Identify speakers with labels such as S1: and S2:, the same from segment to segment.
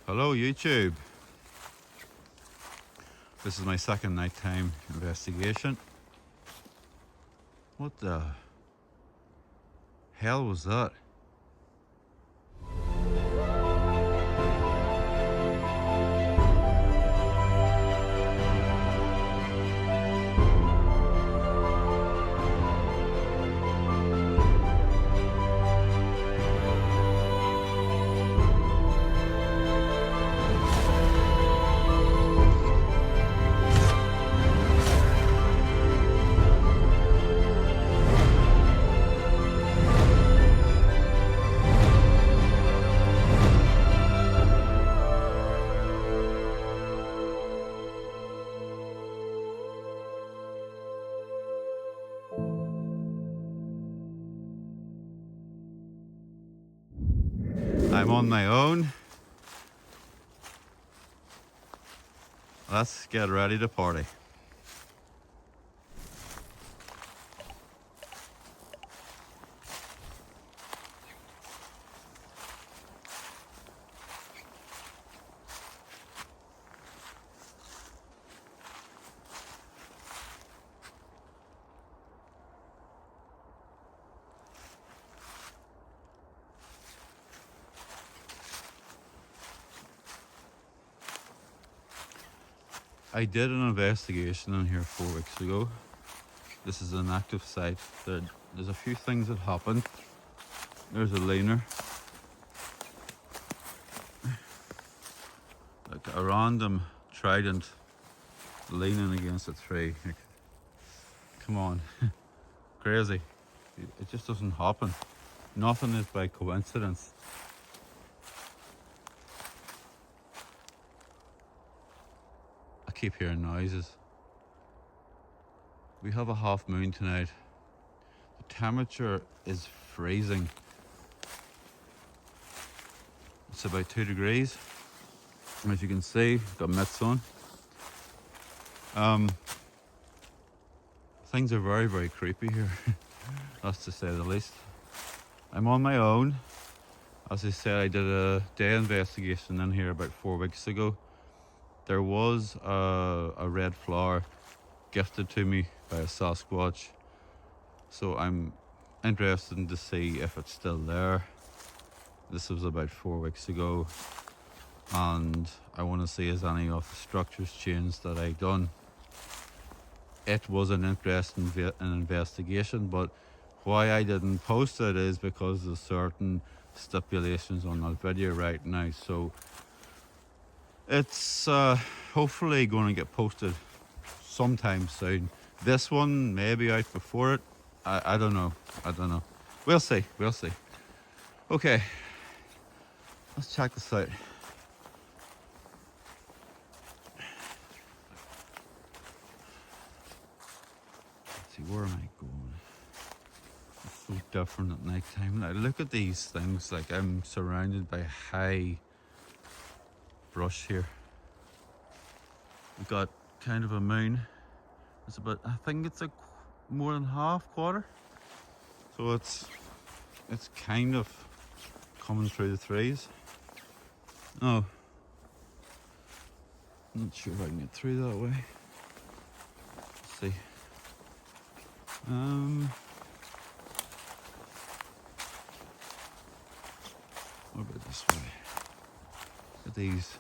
S1: Hello YouTube. This is my second nighttime investigation. What the hell was that? I'm on my own. Let's get ready to party. I did an investigation in here 4 weeks ago. This is an active site. There's a few things that happened. There's a leaner. Like a random trident leaning against a tree. Like, come on. Crazy. It just doesn't happen. Nothing is by coincidence. I keep hearing noises. We have a half moon tonight. The temperature is freezing. It's about 2 degrees. As you can see, got mitts on. Things are very, very creepy here. That's to say the least. I'm on my own. As I said, I did a day investigation in here about 4 weeks ago. There was a red flower gifted to me by a Sasquatch. So I'm interested to see if it's still there. This was about 4 weeks ago. And I want to see has any of the structures changed that I done. It was an interesting investigation, but why I didn't post it is because of certain stipulations on that video right now. So it's hopefully going to get posted sometime soon. This one may be out before it. I don't know. We'll see. Okay, let's check this out. Let's see, where am I going? It's so different at night time. Now look at these things. Like, I'm surrounded by high brush here. We've got kind of a moon. It's about, I think it's more than half quarter. So it's kind of coming through the trees. Oh, I'm not sure if I can get through that way. Let's see. What about this way? Look at these.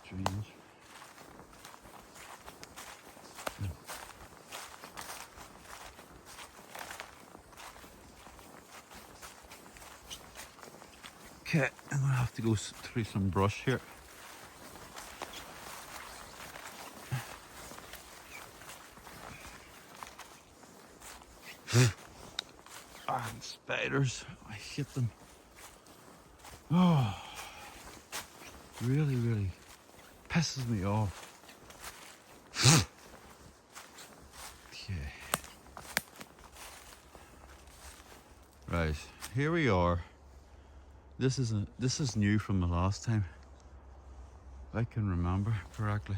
S1: Strange. Okay, I'm gonna have to go through some brush here. And spiders, I hate them. Oh, really pisses me off. Okay. Right, here we are. This is new from the last time, if I can remember correctly.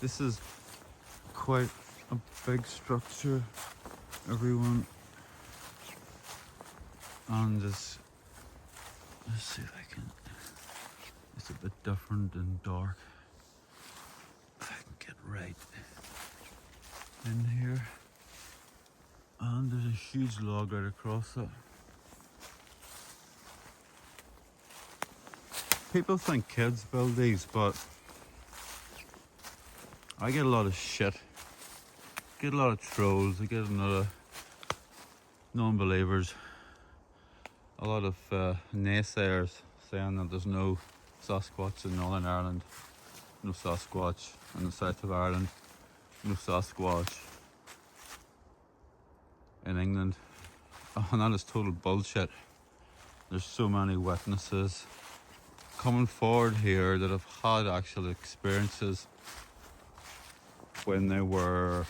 S1: This is quite a big structure, everyone. And let's see if I can, it's a bit different and dark. I can get right in here. And there's a huge log right across it. People think kids build these, but I get a lot of shit. Get a lot of trolls, I get a lot of non-believers, a lot of naysayers saying that there's no Sasquatch in Northern Ireland, no Sasquatch in the south of Ireland, no Sasquatch in England. And that is total bullshit. There's so many witnesses coming forward here that have had actual experiences when they were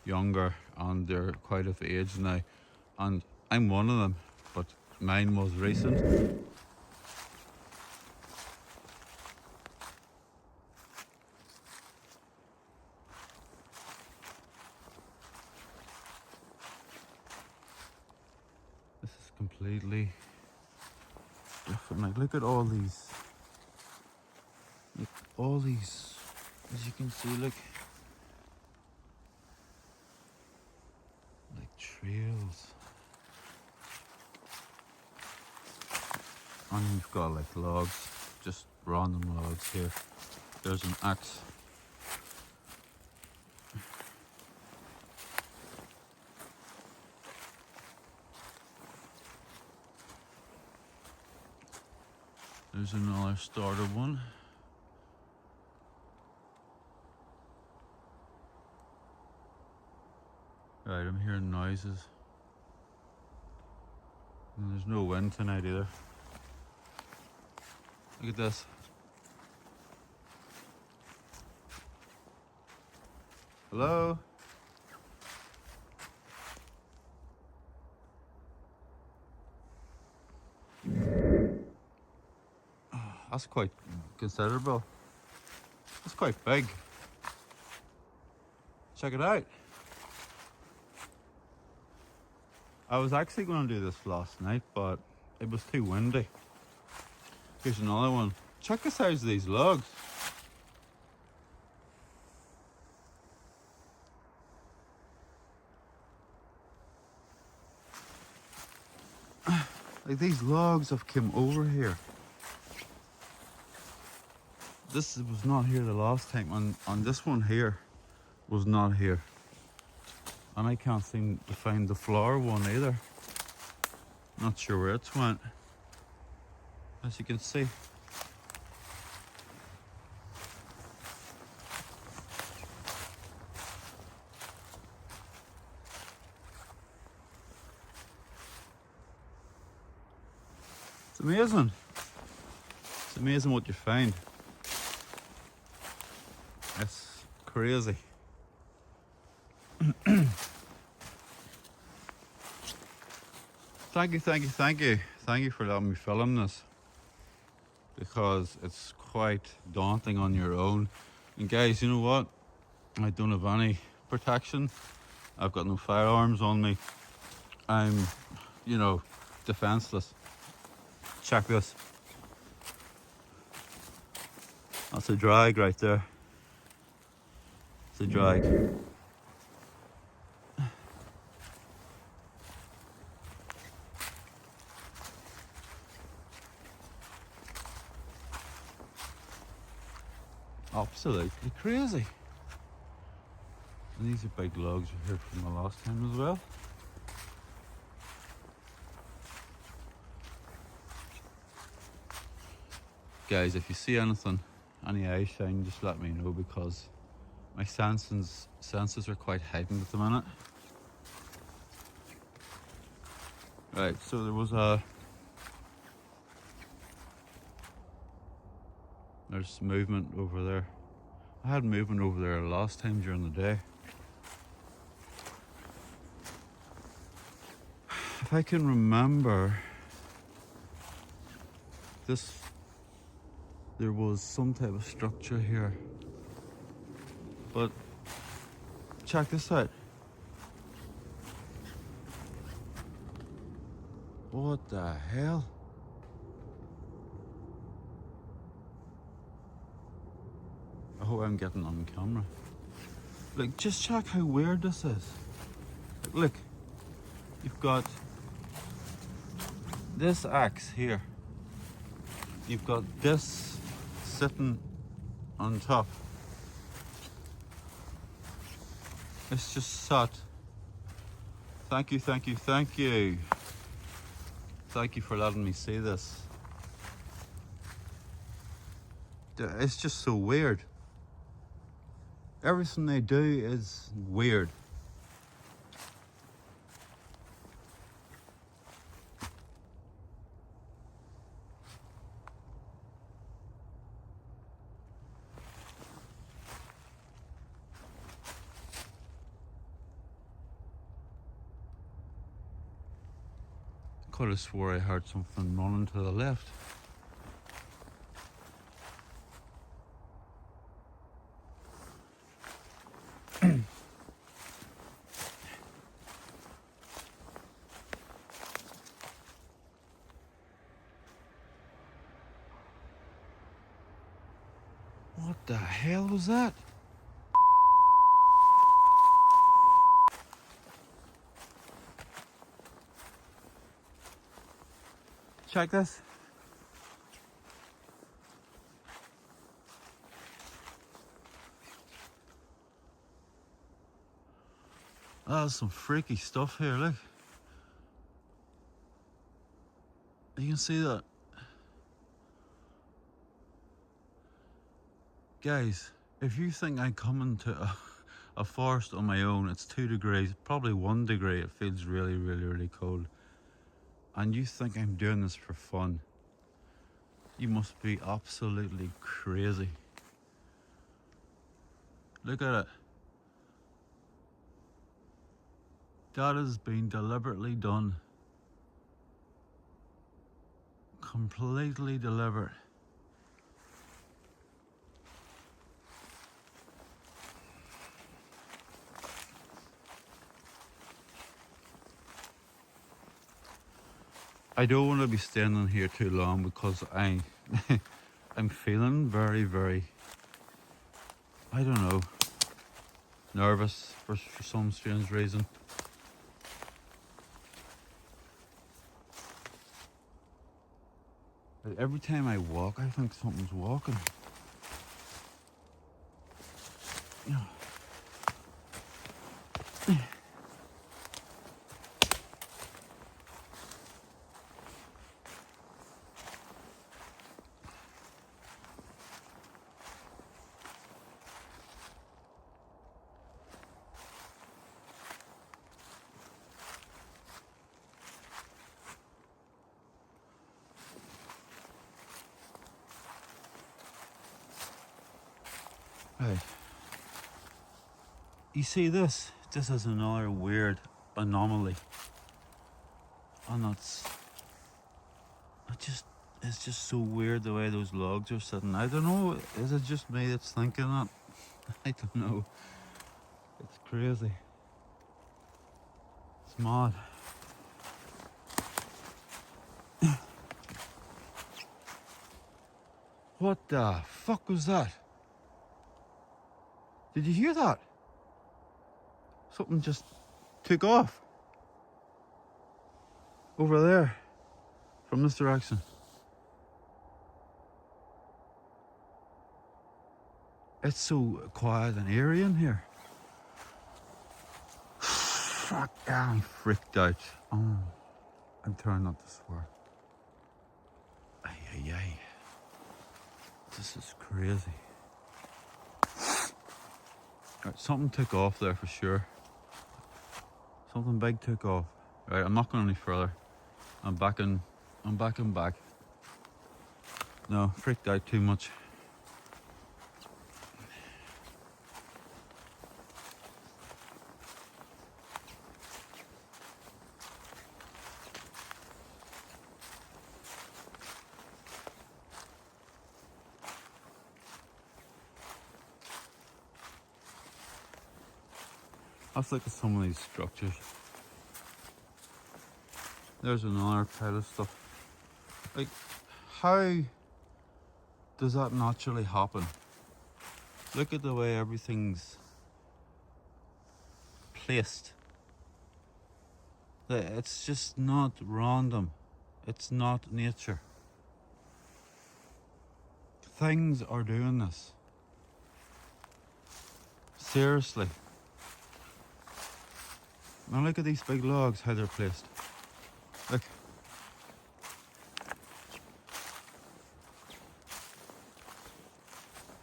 S1: younger, and they're quite of age now, and I'm one of them, but mine was recent. This is completely different. Like, look at all these, as you can see, like trails. And you've got like logs, just random logs here. There's an axe. There's another starter one. Right, I'm hearing noises. And there's no wind tonight either. Look at this. Hello? Oh, that's quite considerable. That's quite big. Check it out. I was actually going to do this last night, but it was too windy. Here's another one. Check the size of these logs. Like, these logs have come over here. This was not here the last time, and this one here was not here. And I can't seem to find the flower one either. Not sure where it's went. As you can see. It's amazing. It's amazing what you find. It's crazy. Thank you for letting me film this, because it's quite daunting on your own. And guys, you know what? I don't have any protection. I've got no firearms on me. I'm, defenseless. Check this. That's a drag right there. It's a drag. Absolutely crazy. And these are big logs we heard from the last time as well. Guys, if you see anything, any eye shine, just let me know, because my senses are quite heightened at the minute. Right, so there's movement over there. I had movement over there last time during the day. If I can remember, there was some type of structure here. But check this out. What the hell? I hope I'm getting on camera. Like, just check how weird this is. Look, you've got this axe here. You've got this sitting on top. It's just sat. Thank you, thank you, thank you. Thank you for letting me see this. It's just so weird. Everything they do is weird. Could have swore I heard something running to the left. What the hell was that? Check this. That's some freaky stuff here, look. You can see that. Guys, if you think I come into a forest on my own, it's 2 degrees, probably 1 degree, it feels really, really, really cold. And you think I'm doing this for fun, you must be absolutely crazy. Look at it. That has been deliberately done. Completely deliberate. I don't want to be standing here too long because I'm feeling very, very, I don't know, nervous for some strange reason. Every time I walk, I think something's walking. Right. You see this? This is another weird anomaly. And it's just so weird the way those logs are sitting. I don't know, is it just me that's thinking that? I don't know. It's crazy. It's mad. What the fuck was that? Did you hear that? Something just took off. Over there. From this direction. It's so quiet and eerie in here. Fuck, I'm freaked out. Oh, I'm trying not to swear. Ay, ay, ay. This is crazy. Right, something took off there for sure. Something big took off. Right, I'm not going any further. I'm backing back. No, freaked out too much. Let's look at some of these structures. There's another pile of stuff. Like, how does that naturally happen? Look at the way everything's placed. It's just not random. It's not nature. Things are doing this. Seriously. Now look at these big logs, how they're placed. Look.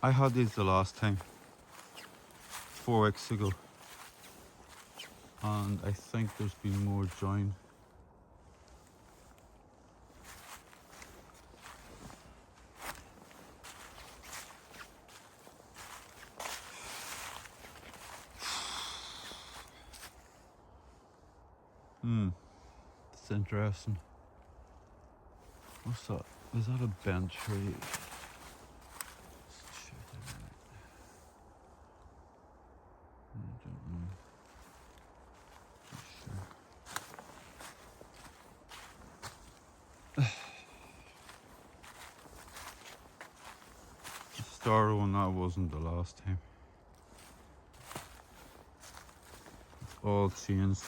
S1: I had these the last time, 4 weeks ago. And I think there's been more joined. It's interesting. What's that? Is that a bent tree? I don't know. Not sure. The star one, that wasn't the last time. It's all changed.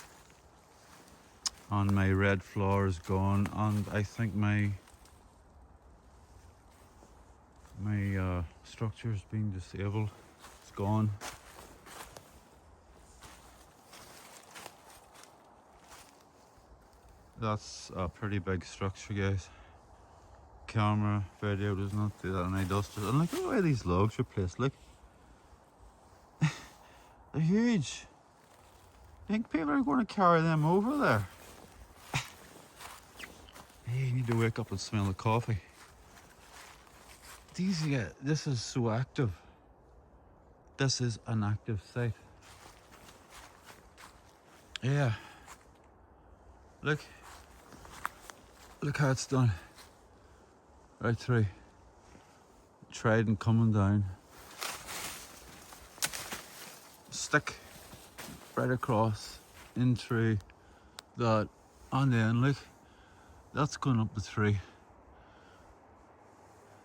S1: And my red flower is gone, and I think my structure is being disabled. It's gone. That's a pretty big structure, guys. Camera, video does not do that, and I dust it. And look at the way these logs are placed. Look, they're huge. I think people are going to carry them over there. Hey, you need to wake up and smell the coffee. This is so active. This is an active site. Yeah. Look how it's done. Right through. Trident coming down. Stick right across in through that, and then look, that's going up the tree.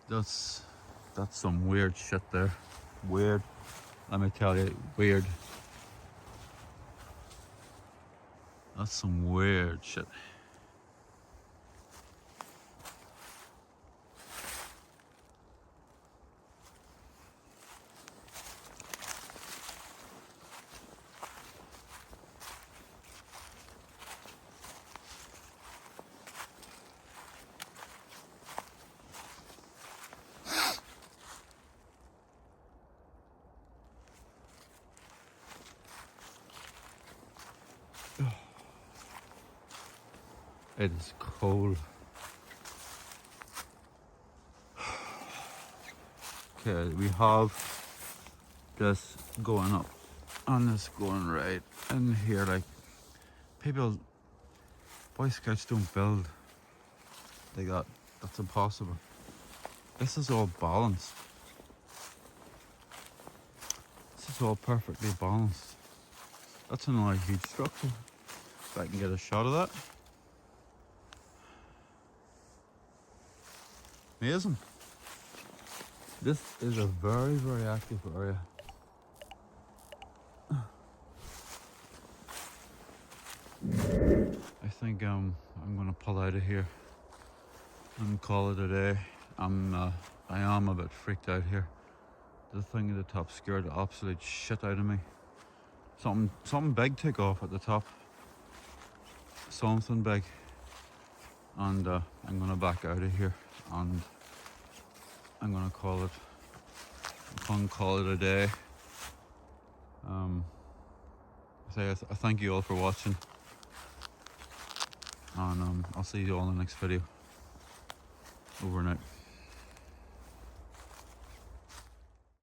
S1: That's some weird shit there. Weird. Let me tell you, weird. That's some weird shit. It is cold. Okay, we have this going up and this going right in here. Like, people, Boy Scouts don't build like that. That's impossible. This is all balanced. This is all perfectly balanced. That's another huge structure. If I can get a shot of that. Amazing. This is a very, very active area. I think I'm gonna pull out of here and call it a day. I am a bit freaked out here. The thing at the top scared the absolute shit out of me. Something big took off at the top. Something big. And I'm gonna back out of here and I'm gonna call it a day. I thank you all for watching, and I'll see you all in the next video. Over and out.